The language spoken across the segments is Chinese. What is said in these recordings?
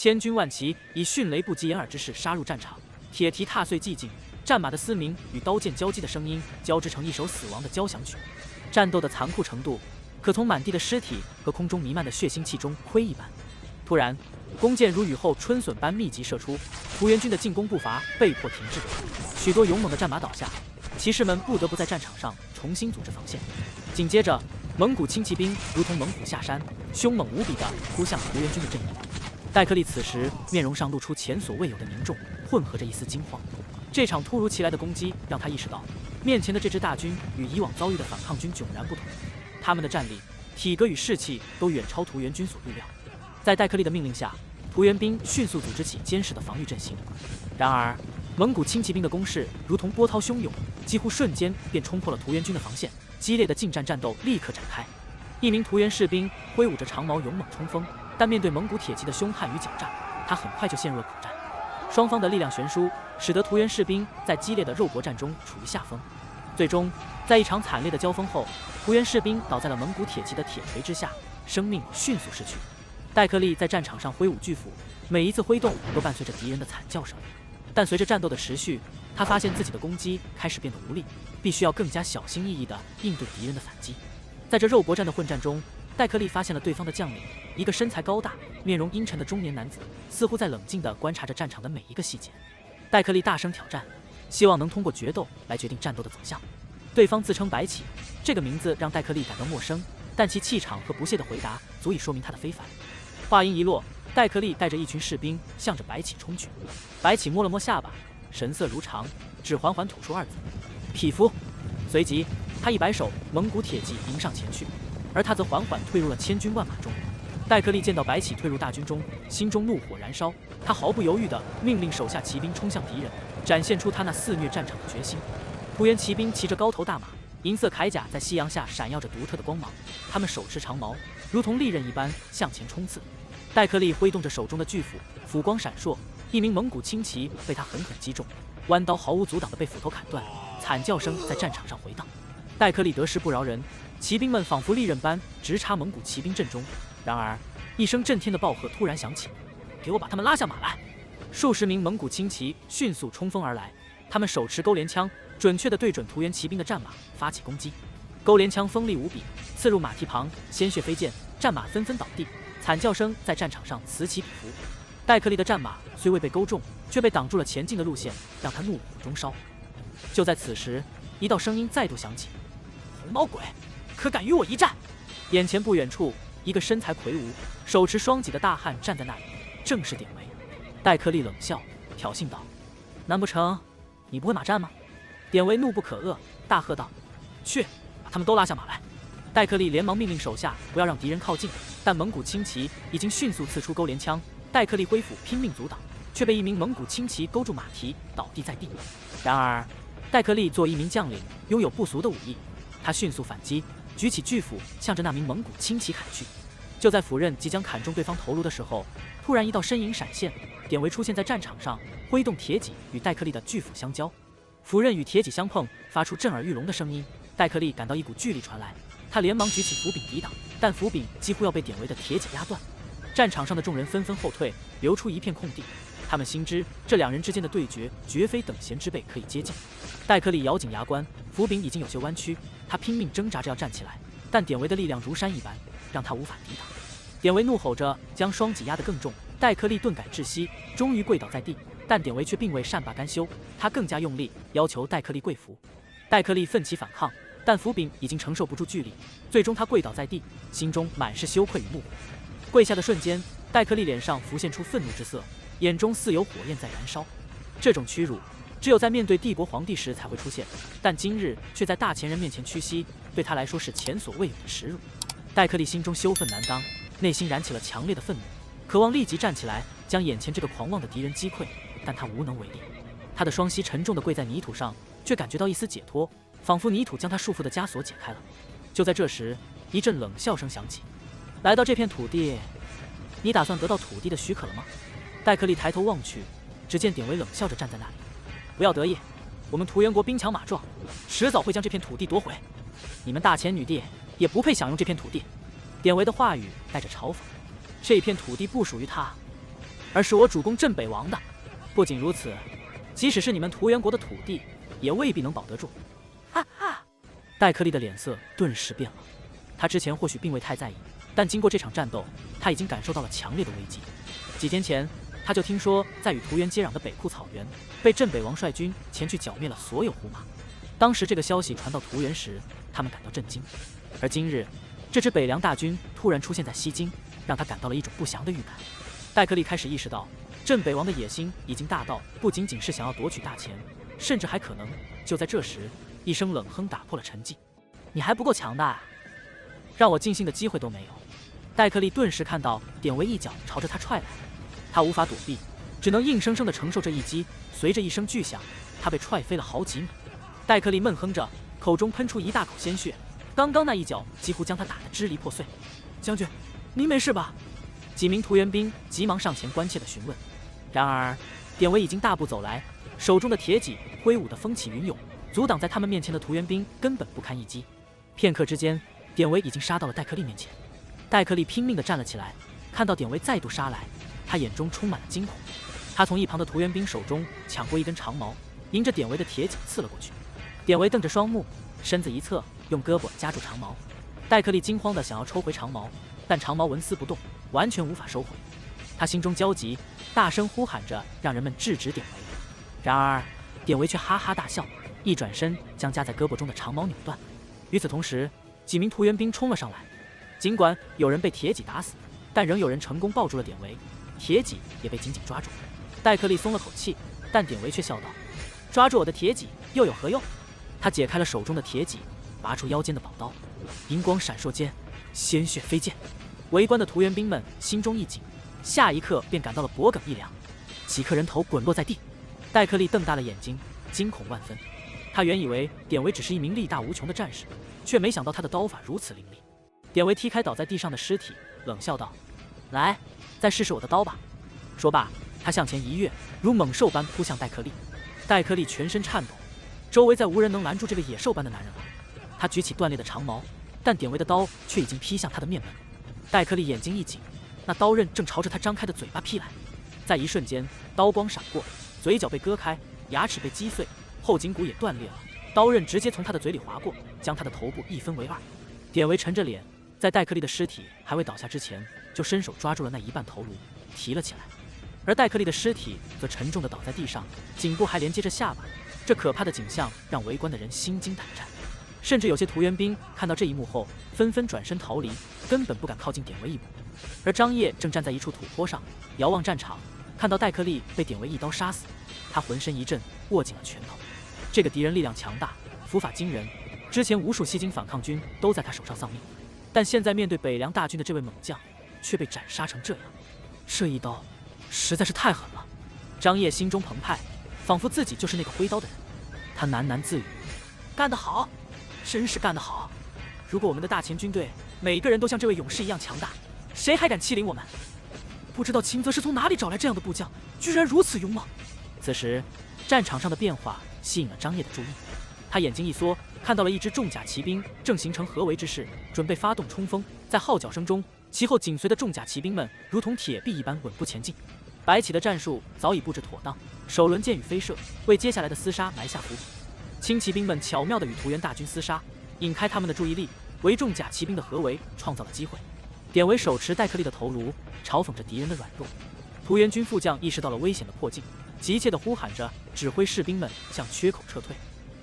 千军万骑以迅雷不及掩耳之势杀入战场，铁蹄踏碎寂静，战马的嘶鸣与刀剑交击的声音交织成一首死亡的交响曲。战斗的残酷程度，可从满地的尸体和空中弥漫的血腥气中窥一斑。突然，弓箭如雨后春笋般密集射出，屠原军的进攻步伐被迫停滞，许多勇猛的战马倒下，骑士们不得不在战场上重新组织防线。紧接着，蒙古轻骑兵如同猛虎下山，凶猛无比地扑向屠原军的阵营。戴克利此时面容上露出前所未有的凝重，混合着一丝惊慌。这场突如其来的攻击让他意识到，面前的这支大军与以往遭遇的反抗军迥然不同，他们的战力、体格与士气都远超屠原军所预料。在戴克利的命令下，屠原兵迅速组织起坚实的防御阵型。然而，蒙古轻骑兵的攻势如同波涛汹涌，几乎瞬间便冲破了屠原军的防线，激烈的近战战斗立刻展开。一名屠原士兵挥舞着长矛勇猛冲锋，但面对蒙古铁骑的凶悍与狡诈，他很快就陷入了苦战。双方的力量悬殊，使得屠原士兵在激烈的肉搏战中处于下风。最终，在一场惨烈的交锋后，屠原士兵倒在了蒙古铁骑的铁锤之下，生命迅速逝去。戴克利在战场上挥舞巨斧，每一次挥动都伴随着敌人的惨叫声。但随着战斗的持续，他发现自己的攻击开始变得无力，必须要更加小心翼翼地应对敌人的反击。在这肉搏战的混战中，戴克利发现了对方的将领，一个身材高大、面容阴沉的中年男子，似乎在冷静地观察着战场的每一个细节。戴克利大声挑战，希望能通过决斗来决定战斗的走向。对方自称白起，这个名字让戴克利感到陌生，但其气场和不屑的回答足以说明他的非凡。话音一落，戴克利带着一群士兵向着白起冲去。白起摸了摸下巴，神色如常，只缓缓吐出二字：匹夫。随即他一摆手，蒙古铁骑迎上前去，而他则缓缓退入了千军万马中。戴克利见到白起退入大军中，心中怒火燃烧，他毫不犹豫地命令手下骑兵冲向敌人，展现出他那肆虐战场的决心。屠原骑兵骑着高头大马，银色铠甲在夕阳下闪耀着独特的光芒，他们手持长矛，如同利刃一般向前冲刺。戴克利挥动着手中的巨斧，斧光闪烁，一名蒙古轻骑被他狠狠击中，弯刀毫无阻挡地被斧头砍断，惨叫声在战场上回荡。戴克利得势不饶人，骑兵们仿佛利刃般直插蒙古骑兵阵中。然而，一声震天的暴喝突然响起：“给我把他们拉下马来！”数十名蒙古轻骑迅速冲锋而来，他们手持钩镰枪，准确地对准屠原骑兵的战马发起攻击。钩镰枪锋利无比，刺入马蹄旁，鲜血飞溅，战马纷纷倒地，惨叫声在战场上此起彼伏。戴克利的战马虽未被钩中，却被挡住了前进的路线，让他怒火中烧。就在此时，一道声音再度响起：“红毛鬼，可敢与我一战？”眼前不远处，一个身材魁梧、手持双戟的大汉站在那里，正是典韦。戴克利冷笑，挑衅道：“难不成你不会马战吗？”典韦怒不可遏，大喝道：“去，把他们都拉下马来！”戴克利连忙命令手下不要让敌人靠近，但蒙古轻骑已经迅速刺出钩镰枪，戴克利挥斧拼命阻挡，却被一名蒙古轻骑勾住马蹄，倒地在地。然而，戴克利作为一名将领，拥有不俗的武艺，他迅速反击，举起巨斧向着那名蒙古轻骑砍去。就在斧刃即将砍中对方头颅的时候，突然一道身影闪现，典韦出现在战场上，挥动铁戟与戴克利的巨斧相交，斧刃与铁戟相碰，发出震耳欲聋的声音。戴克利感到一股巨力传来，他连忙举起斧柄抵挡，但斧柄几乎要被典韦的铁戟压断。战场上的众人纷纷后退，留出一片空地。他们心知这两人之间的对决绝非等闲之辈可以接近。戴克利咬紧牙关，斧柄已经有些弯曲，他拼命挣扎着要站起来，但典韦的力量如山一般，让他无法抵挡。典韦怒吼着，将双戟压得更重。戴克利顿感窒息，终于跪倒在地，但典韦却并未善罢甘休，他更加用力，要求戴克利跪服。戴克利奋起反抗，但斧柄已经承受不住巨力，最终他跪倒在地，心中满是羞愧与怒火。跪下的瞬间，戴克利脸上浮现出愤怒之色，眼中似有火焰在燃烧。这种屈辱只有在面对帝国皇帝时才会出现，但今日却在大前人面前屈膝，对他来说是前所未有的耻辱。戴克利心中羞愤难当，内心燃起了强烈的愤怒，渴望立即站起来将眼前这个狂妄的敌人击溃，但他无能为力。他的双膝沉重地跪在泥土上，却感觉到一丝解脱，仿佛泥土将他束缚的枷锁解开了。就在这时，一阵冷笑声响起：“来到这片土地，你打算得到土地的许可了吗？”戴克利抬头望去，只见典韦冷笑着站在那里：“不要得意，我们屠原国兵强马壮，迟早会将这片土地夺回。你们大前女帝也不配享用这片土地。”典韦的话语带着嘲讽：“这片土地不属于他，而是我主公镇北王的。不仅如此，即使是你们屠元国的土地，也未必能保得住。哈哈！戴克利的脸色顿时变了。他之前或许并未太在意，但经过这场战斗，他已经感受到了强烈的危机。几天前，他就听说在与屠元接壤的北库草原，被镇北王率军前去剿灭了所有胡马。当时这个消息传到屠元时，他们感到震惊。而今日，这支北凉大军突然出现在西京，让他感到了一种不祥的预感。戴克利开始意识到，镇北王的野心已经大到不仅仅是想要夺取大钱，甚至还可能……就在这时，一声冷哼打破了沉寂：“你还不够强大啊，让我尽兴的机会都没有。”戴克利顿时看到典韦一脚朝着他踹来，他无法躲避，只能硬生生地承受这一击。随着一声巨响，他被踹飞了好几米。戴克利闷哼着，口中喷出一大口鲜血。刚刚那一脚几乎将他打得支离破碎。将军，您没事吧？几名屠元兵急忙上前关切地询问。然而，典韦已经大步走来，手中的铁戟挥舞得风起云涌，阻挡在他们面前的屠元兵根本不堪一击。片刻之间，典韦已经杀到了戴克利面前。戴克利拼命地站了起来，看到典韦再度杀来，他眼中充满了惊恐。他从一旁的屠元兵手中抢过一根长矛，迎着典韦的铁戟刺了过去。典韦瞪着双目，身子一侧，用胳膊夹住长矛。戴克利惊慌地想要抽回长矛，但长矛纹丝不动，完全无法收回。他心中焦急，大声呼喊着让人们制止典韦。然而，典韦却哈哈大笑，一转身将夹在胳膊中的长矛扭断。与此同时，几名屠元兵冲了上来。尽管有人被铁戟打死，但仍有人成功抱住了典韦，铁戟也被紧紧抓住。戴克利松了口气，但典韦却笑道：“抓住我的铁戟又有何用？”他解开了手中的铁戟，拔出腰间的宝刀，银光闪烁间，鲜血飞溅。围观的屠元兵们心中一紧，下一刻便感到了脖梗一凉，几颗人头滚落在地。戴克利瞪大了眼睛，惊恐万分。他原以为典韦只是一名力大无穷的战士，却没想到他的刀法如此凌厉。典韦踢开倒在地上的尸体，冷笑道：“来，再试试我的刀吧。”说罢，他向前一跃，如猛兽般扑向戴克利。戴克利全身颤抖，周围再无人能拦住这个野兽般的男人了。他举起断裂的长矛，但典韦的刀却已经劈向他的面门。戴克利眼睛一紧，那刀刃正朝着他张开的嘴巴劈来。在一瞬间，刀光闪过，嘴角被割开，牙齿被击碎，后颈骨也断裂了。刀刃直接从他的嘴里划过，将他的头部一分为二。典韦沉着脸，在戴克利的尸体还未倒下之前，就伸手抓住了那一半头颅，提了起来。而戴克利的尸体则沉重地倒在地上，颈部还连接着下巴。这可怕的景象让围观的人心惊胆战，甚至有些屠元兵看到这一幕后，纷纷转身逃离，根本不敢靠近典韦一步。而张掖正站在一处土坡上，遥望战场，看到戴克利被典韦一刀杀死，他浑身一震，握紧了拳头。这个敌人力量强大，伏法惊人，之前无数西京反抗军都在他手上丧命，但现在面对北凉大军的这位猛将，却被斩杀成这样。这一刀实在是太狠了。张掖心中澎湃，仿佛自己就是那个挥刀的人。他喃喃自语：“干得好，真是干得好！如果我们的大前军队每个人都像这位勇士一样强大，谁还敢欺凌我们？不知道秦泽是从哪里找来这样的部将，居然如此勇猛。”此时，战场上的变化吸引了张掖的注意。他眼睛一缩，看到了一支重甲骑兵正形成合围之势，准备发动冲锋。在号角声中，其后紧随的重甲骑兵们如同铁壁一般稳步前进。白起的战术早已布置妥当，首轮箭雨飞射，为接下来的厮杀埋下伏笔。轻骑兵们巧妙地与屠元大军厮杀，引开他们的注意力，为重甲骑兵的合围创造了机会。典韦手持戴克利的头颅，嘲讽着敌人的软弱。屠元军副将意识到了危险的迫近，急切地呼喊着，指挥士兵们向缺口撤退。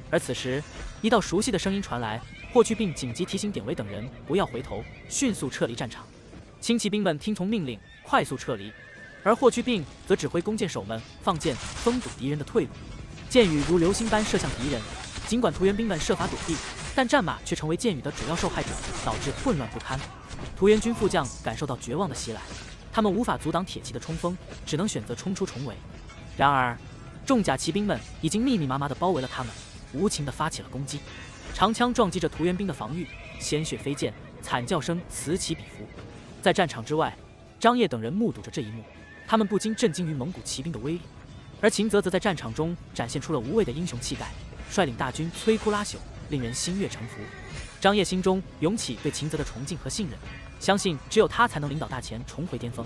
而此时，一道熟悉的声音传来，霍去病紧急提醒典韦等人不要回头，迅速撤离战场。轻骑兵们听从命令，快速撤离，而霍去病则指挥弓箭手们放箭封堵敌人的退路。箭雨如流星般射向敌人，尽管屠元兵们设法躲避，但战马却成为箭雨的主要受害者，导致混乱不堪。屠元军副将感受到绝望的袭来，他们无法阻挡铁骑的冲锋，只能选择冲出重围。然而，重甲骑兵们已经密密麻麻地包围了他们，无情地发起了攻击。长枪撞击着屠元兵的防御，鲜血飞溅，惨叫声此起彼伏。在战场之外，张掖等人目睹着这一幕，他们不禁震惊于蒙古骑兵的威力。而秦泽则在战场中展现出了无畏的英雄气概，率领大军摧枯拉朽，令人心悦诚服。张掖心中涌起对秦泽的崇敬和信任，相信只有他才能领导大前重回巅峰。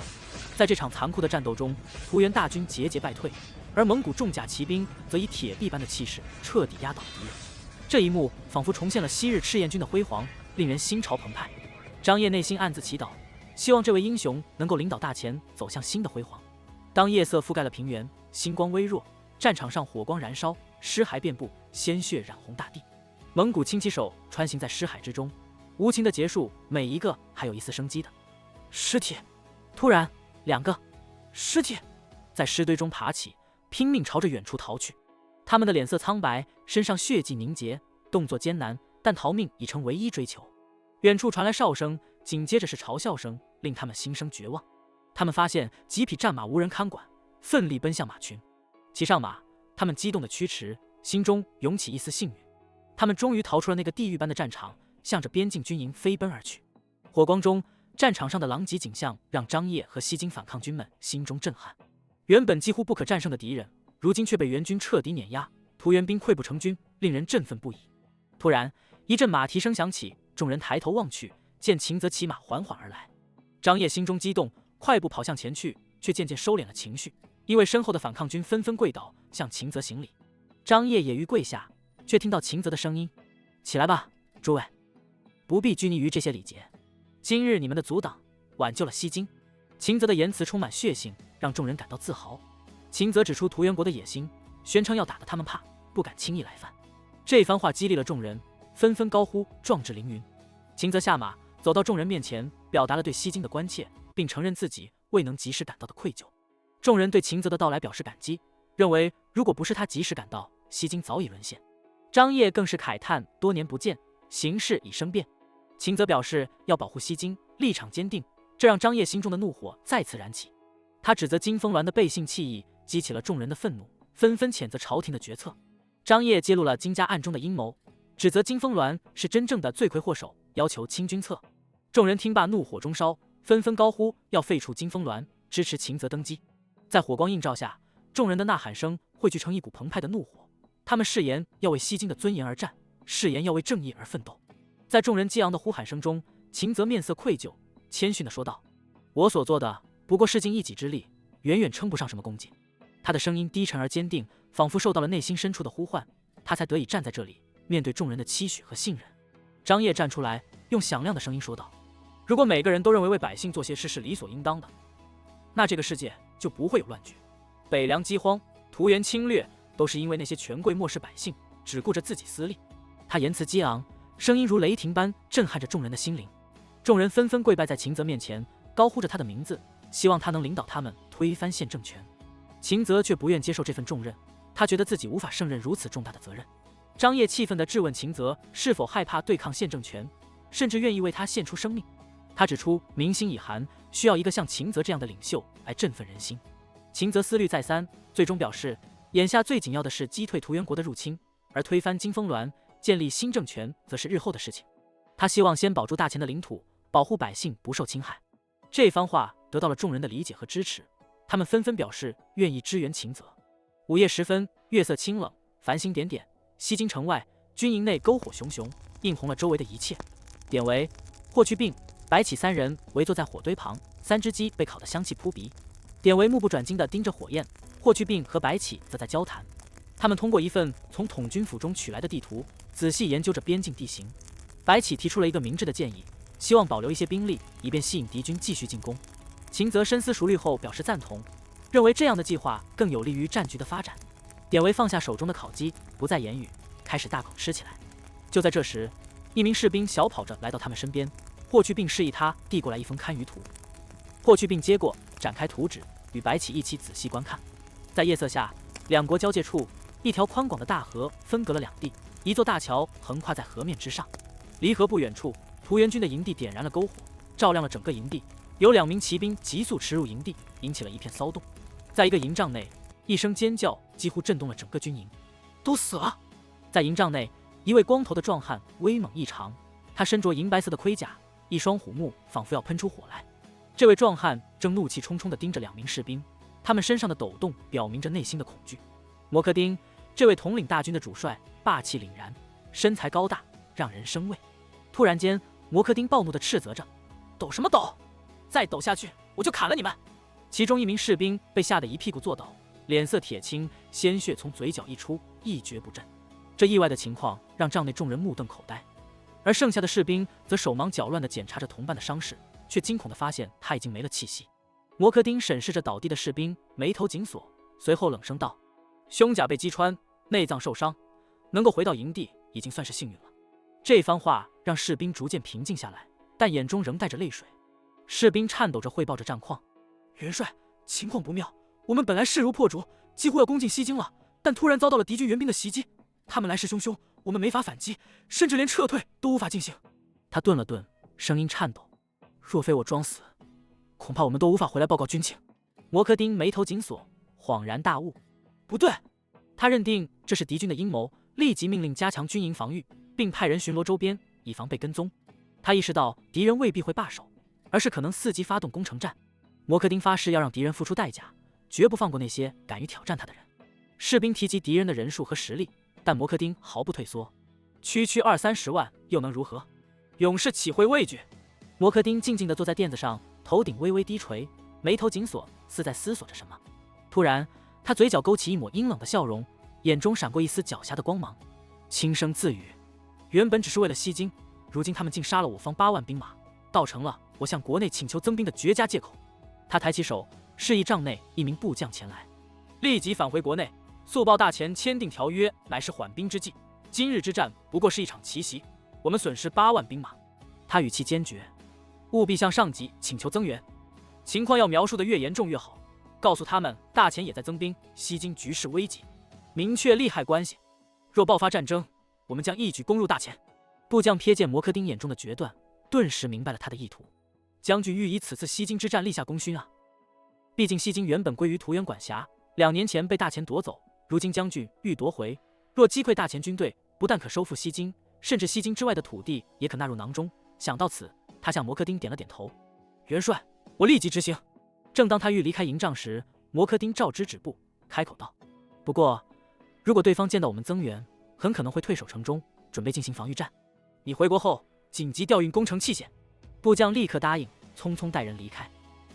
在这场残酷的战斗中，屠原大军节节败退，而蒙古重甲骑兵则以铁壁般的气势彻底压倒敌人。这一幕仿佛重现了昔日赤焰军的辉煌，令人心潮澎湃。张掖内心暗自祈祷，希望这位英雄能够领导大前走向新的辉煌。当夜色覆盖了平原，星光微弱，战场上火光燃烧，尸骸遍布，鲜血染红大地。蒙古轻骑手穿行在尸骸之中，无情的结束每一个还有一丝生机的尸体。突然，2个尸体在尸堆中爬起，拼命朝着远处逃去。他们的脸色苍白，身上血迹凝结，动作艰难，但逃命已成唯一追求。远处传来哨声，紧接着是嘲笑声，令他们心生绝望。他们发现几匹战马无人看管，奋力奔向马群。骑上马，他们激动的驱驰，心中涌起一丝幸运。他们终于逃出了那个地狱般的战场，向着边境军营飞奔而去。火光中，战场上的狼藉景象让张掖和西京反抗军们心中震撼。原本几乎不可战胜的敌人，如今却被援军彻底碾压，屠原兵溃不成军，令人振奋不已。突然，一阵马蹄声响起，众人抬头望去，见秦泽骑马缓缓而来。张掖心中激动，快步跑向前去，却渐渐收敛了情绪，因为身后的反抗军纷纷跪倒，向秦泽行礼。张掖也欲跪下，却听到秦泽的声音：“起来吧，诸位，不必拘泥于这些礼节。今日你们的阻挡，挽救了西京。”秦泽的言辞充满血性，让众人感到自豪。秦泽指出屠原国的野心，宣称要打得他们怕，不敢轻易来犯。这番话激励了众人，纷纷高呼壮志凌云。秦泽下马，走到众人面前，表达了对西京的关切，并承认自己未能及时赶到的愧疚。众人对秦泽的到来表示感激，认为如果不是他及时赶到，西京早已沦陷。张掖更是慨叹多年不见，形势已生变。秦泽表示要保护西京，立场坚定，这让张掖心中的怒火再次燃起。他指责金风鸾的背信弃义，激起了众人的愤怒，纷纷谴责朝廷的决策。张掖揭露了金家暗中的阴谋，指责金风鸾是真正的罪魁祸首，要求清君侧。众人听罢怒火中烧，纷纷高呼要废除金风鸾，支持秦泽登基。在火光映照下，众人的呐喊声汇聚成一股澎湃的怒火。他们誓言要为西京的尊严而战，誓言要为正义而奋斗。在众人激昂的呼喊声中，秦泽面色愧疚，谦逊地说道：“我所做的不过是尽一己之力，远远称不上什么功绩。”他的声音低沉而坚定，仿佛受到了内心深处的呼唤，他才得以站在这里，面对众人的期许和信任。张掖站出来，用响亮的声音说道：“如果每个人都认为为百姓做些事是理所应当的，那这个世界就不会有乱局。北凉饥荒，屠原侵略，都是因为那些权贵漠视百姓，只顾着自己私利。”他言辞激昂，声音如雷霆般震撼着众人的心灵。众人纷纷跪拜在秦泽面前，高呼着他的名字，希望他能领导他们推翻现政权。秦泽却不愿接受这份重任，他觉得自己无法胜任如此重大的责任。张掖气愤地质问秦泽是否害怕对抗现政权，甚至愿意为他献出生命。他指出民心已寒，需要一个像秦泽这样的领袖来振奋人心。秦泽思虑再三，最终表示眼下最紧要的是击退屠原国的入侵，而推翻金风鸾，建立新政权则是日后的事情。他希望先保住大前的领土，保护百姓不受侵害。这番话得到了众人的理解和支持，他们纷纷表示愿意支援秦泽。午夜时分，月色清冷，繁星点点，西京城外军营内篝火熊熊，映红了周围的一切。典韦、霍去病、白起三人围坐在火堆旁，3只鸡被烤得香气扑鼻。典韦目不转睛地盯着火焰，霍去病和白起则在交谈。他们通过一份从统军府中取来的地图，仔细研究着边境地形。白起提出了一个明智的建议，希望保留一些兵力，以便吸引敌军继续进攻。秦泽深思熟虑后表示赞同，认为这样的计划更有利于战局的发展。典韦放下手中的烤鸡，不再言语，开始大口吃起来。就在这时，一名士兵小跑着来到他们身边，霍去病示意他递过来一封堪舆图。霍去病接过，展开图纸，与白起一起仔细观看。在夜色下，两国交界处，一条宽广的大河分隔了两地，一座大桥横跨在河面之上。离河不远处，屠原军的营地点燃了篝火，照亮了整个营地。有2名骑兵急速驰入营地，引起了一片骚动。在一个营帐内，一声尖叫几乎震动了整个军营。都死了！在营帐内，一位光头的壮汉威猛异常，他身着银白色的盔甲，一双虎目仿佛要喷出火来。这位壮汉正怒气冲冲地盯着2名士兵，他们身上的抖动表明着内心的恐惧。摩柯丁，这位统领大军的主帅，霸气凛然，身材高大，让人生畏。突然间，摩柯丁暴怒地斥责着：“抖什么抖？再抖下去，我就砍了你们！”其中一名士兵被吓得一屁股坐倒，脸色铁青，鲜血从嘴角溢出，一蹶不振。这意外的情况让帐内众人目瞪口呆，而剩下的士兵则手忙脚乱地检查着同伴的伤势，却惊恐地发现他已经没了气息。摩柯丁审视着倒地的士兵，眉头紧锁，随后冷声道：“胸甲被击穿，内脏受伤，能够回到营地已经算是幸运了。”这番话让士兵逐渐平静下来，但眼中仍带着泪水。士兵颤抖着汇报着战况：“元帅，情况不妙，我们本来势如破竹，几乎要攻进西京了，但突然遭到了敌军援兵的袭击，他们来势汹汹，我们没法反击，甚至连撤退都无法进行。”他顿了顿，声音颤抖：“若非我装死，恐怕我们都无法回来报告军情。”摩柯丁眉头紧锁，恍然大悟：“不对！”他认定这是敌军的阴谋，立即命令加强军营防御，并派人巡逻周边，以防被跟踪。他意识到敌人未必会罢手，而是可能伺机发动攻城战。摩柯丁发誓要让敌人付出代价，绝不放过那些敢于挑战他的人。士兵提及敌人的人数和实力，但摩柯丁毫不退缩。区区20-30万又能如何？勇士岂会畏惧？摩柯丁静静地坐在垫子上，头顶微微低垂，眉头紧锁，似在思索着什么。突然，他嘴角勾起一抹阴冷的笑容，眼中闪过一丝狡黠的光芒，轻声自语：“原本只是为了西京，如今他们竟杀了我方8万兵马，倒成了我向国内请求增兵的绝佳借口。”他抬起手，示意帐内一名部将前来，立即返回国内，速报大前签订条约，乃是缓兵之计。今日之战不过是一场奇袭，我们损失8万兵马。他语气坚决：“务必向上级请求增援，情况要描述的越严重越好。告诉他们，大前也在增兵，西京局势危急，明确利害关系。若爆发战争，我们将一举攻入大前。”部将瞥见摩柯丁眼中的决断，顿时明白了他的意图。将军欲以此次西京之战立下功勋啊！毕竟西京原本归于涂原管辖，2年前被大前夺走，如今将军欲夺回。若击溃大前军队，不但可收复西京，甚至西京之外的土地也可纳入囊中。想到此，他向摩柯丁点了点头：“元帅，我立即执行。”正当他欲离开营帐时，摩柯丁照之止步，开口道：“不过，如果对方见到我们增援，很可能会退守城中，准备进行防御战。你回国后紧急调运攻城器械。”部将立刻答应，匆匆带人离开。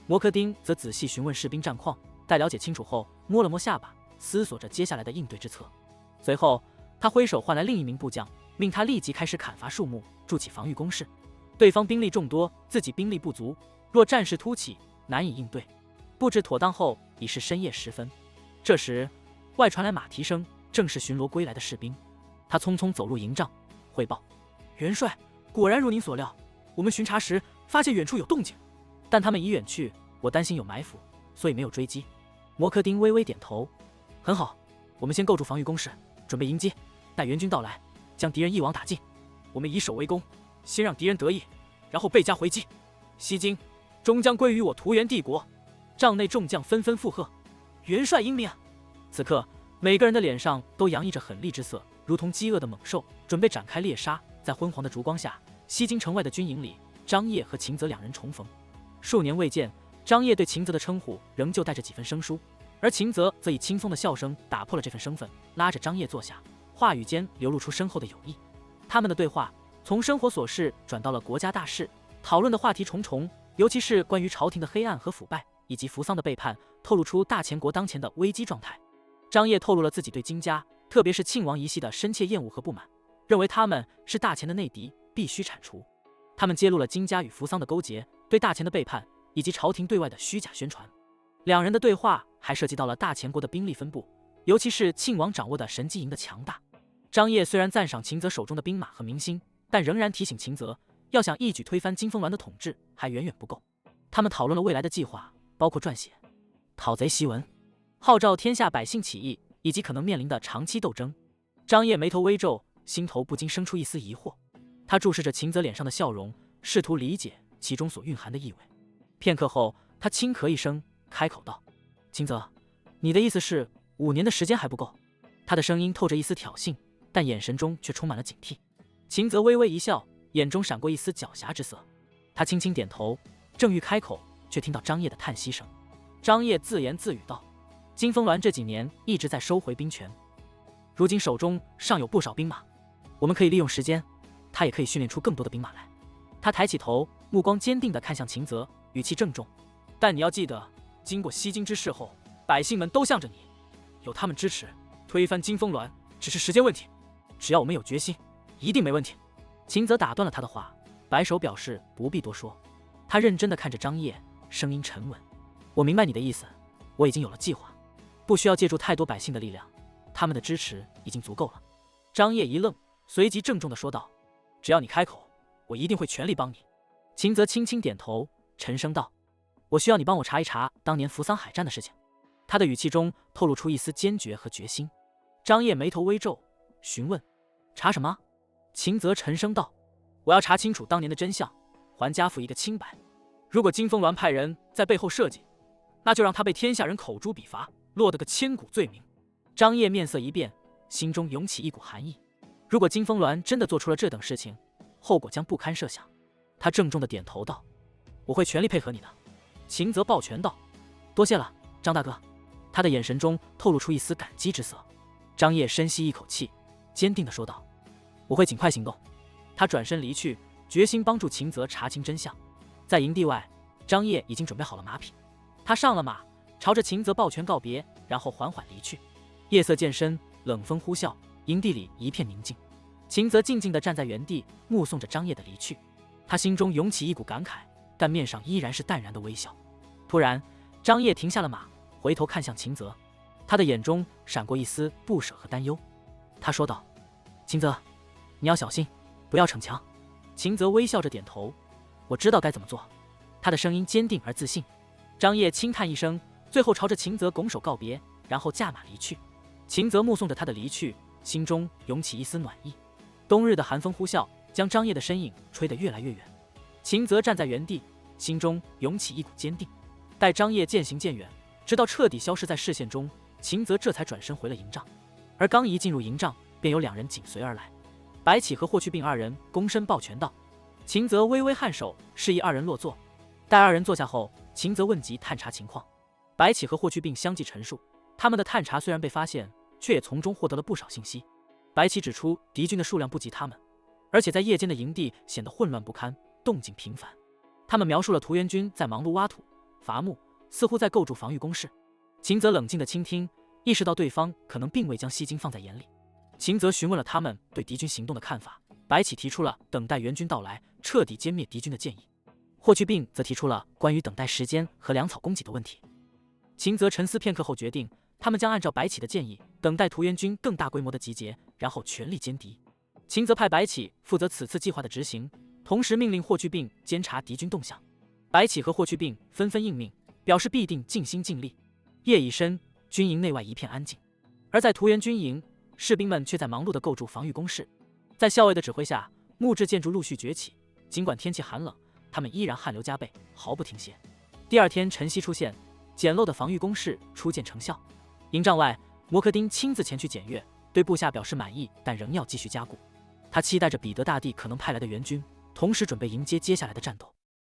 摩柯丁则仔细询问士兵战况，待了解清楚后，摸了摸下巴，思索着接下来的应对之策。随后，他挥手唤来另一名部将，命他立即开始砍伐树木，筑起防御工事。对方兵力众多，自己兵力不足，若战事突起，难以应对。布置妥当后，已是深夜时分。这时，外传来马蹄声，正是巡逻归来的士兵。他匆匆走入营帐，汇报：“元帅，果然如您所料。我们巡查时发现远处有动静，但他们已远去，我担心有埋伏，所以没有追击。”摩柯丁微微点头：“很好，我们先构筑防御工事，准备迎击，待援军到来，将敌人一网打尽。我们以守为攻，先让敌人得意，然后倍加回击。西京终将归于我涂原帝国。”帐内众将纷纷附和：“元帅英明！”此刻，每个人的脸上都洋溢着狠戾之色，如同饥饿的猛兽，准备展开猎杀。在昏黄的烛光下，西京城外的军营里，张掖和秦泽2人重逢。数年未见，张掖对秦泽的称呼仍旧带着几分生疏，而秦泽则以轻松的笑声打破了这份身份，拉着张掖坐下，话语间流露出深厚的友谊。他们的对话从生活琐事转到了国家大事，讨论的话题重重，尤其是关于朝廷的黑暗和腐败，以及扶桑的背叛，透露出大前国当前的危机状态。张掖透露了自己对金家，特别是庆王一系的深切厌恶和不满，认为他们是大前的内敌，必须铲除。他们揭露了金家与扶桑的勾结，对大前的背叛，以及朝廷对外的虚假宣传。2人的对话还涉及到了大前国的兵力分布，尤其是庆王掌握的神机营的强大。张掖虽然赞赏秦泽手中的兵马和民心，但仍然提醒秦泽，要想一举推翻金风銮的统治，还远远不够。他们讨论了未来的计划，包括撰写讨贼檄文，号召天下百姓起义，以及可能面临的长期斗争。张掖眉头微皱，心头不禁生出一丝疑惑。他注视着秦泽脸上的笑容，试图理解其中所蕴含的意味。片刻后，他轻咳一声，开口道：“秦泽，你的意思是5年的时间还不够？”他的声音透着一丝挑衅，但眼神中却充满了警惕。秦泽微微一笑，眼中闪过一丝狡黠之色。他轻轻点头，正欲开口，却听到张掖的叹息声。张掖自言自语道：“金风銮这几年一直在收回兵权，如今手中尚有不少兵马，我们可以利用时间。”他也可以训练出更多的兵马来。他抬起头，目光坚定地看向秦泽，语气郑重：“但你要记得，经过西京之事后，百姓们都向着你，有他们支持，推翻金风鸾只是时间问题。只要我们有决心，一定没问题。”秦泽打断了他的话，摆手表示不必多说。他认真地看着张掖，声音沉稳：“我明白你的意思，我已经有了计划，不需要借助太多百姓的力量，他们的支持已经足够了。”张掖一愣，随即郑重地说道：“只要你开口，我一定会全力帮你。”秦泽轻轻点头，沉声道：“我需要你帮我查一查当年扶桑海战的事情。”他的语气中透露出一丝坚决和决心。张掖眉头微皱，询问：“查什么？”秦泽沉声道：“我要查清楚当年的真相，还家父一个清白。如果金风鸾派人在背后设计，那就让他被天下人口诛笔伐，落得个千古罪名。”张掖面色一变，心中涌起一股寒意。如果金风鸾真的做出了这等事情，后果将不堪设想。他郑重地点头道：“我会全力配合你的。”秦泽抱拳道：“多谢了，张大哥。”他的眼神中透露出一丝感激之色。张掖深吸一口气，坚定地说道：“我会尽快行动。”他转身离去，决心帮助秦泽查清真相。在营地外，张掖已经准备好了马匹，他上了马，朝着秦泽抱拳告别，然后缓缓离去。夜色渐深，冷风呼啸，营地里一片宁静。秦泽静静地站在原地，目送着张掖的离去。他心中涌起一股感慨，但面上依然是淡然的微笑。突然，张掖停下了马，回头看向秦泽，他的眼中闪过一丝不舍和担忧。他说道：“秦泽，你要小心，不要逞强。”秦泽微笑着点头：“我知道该怎么做。”他的声音坚定而自信。张掖轻叹一声，最后朝着秦泽拱手告别，然后驾马离去。秦泽目送着他的离去，心中涌起一丝暖意。冬日的寒风呼啸，将张掖的身影吹得越来越远。秦泽站在原地，心中涌起一股坚定。待张掖渐行渐远，直到彻底消失在视线中，秦泽这才转身回了营帐。而刚一进入营帐，便有两人紧随而来。白起和霍去病二人躬身抱拳道：“秦泽微微颔首，示意二人落座。”待二人坐下后，秦泽问及探查情况。白起和霍去病相继陈述，他们的探查虽然被发现，却也从中获得了不少信息。白起指出，敌军的数量不及他们，而且在夜间的营地显得混乱不堪，动静频繁。他们描述了屠元军在忙碌挖土、伐木，似乎在构筑防御工事。秦泽冷静地倾听，意识到对方可能并未将西京放在眼里。秦泽询问了他们对敌军行动的看法，白起提出了等待援军到来，彻底歼灭敌军的建议。霍去病则提出了关于等待时间和粮草供给的问题。秦泽沉思片刻后决定，他们将按照白起的建议，等待屠元军更大规模的集结，然后全力歼敌。秦泽派白起负责此次计划的执行，同时命令霍去病监察敌军动向。白起和霍去病纷纷应命，表示必定尽心尽力。夜已深，军营内外一片安静，而在屠元军营，士兵们却在忙碌地构筑防御工事。在校尉的指挥下，木质建筑陆续崛起，尽管天气寒冷，他们依然汗流浃背，毫不停歇。第二天晨曦出现，简陋的防御工事初见成效。营帐外，摩柯丁亲自前去检阅，对部下表示满意，但仍要继续加固。他期待着彼得大帝可能派来的援军，同时准备迎接接下来的战斗。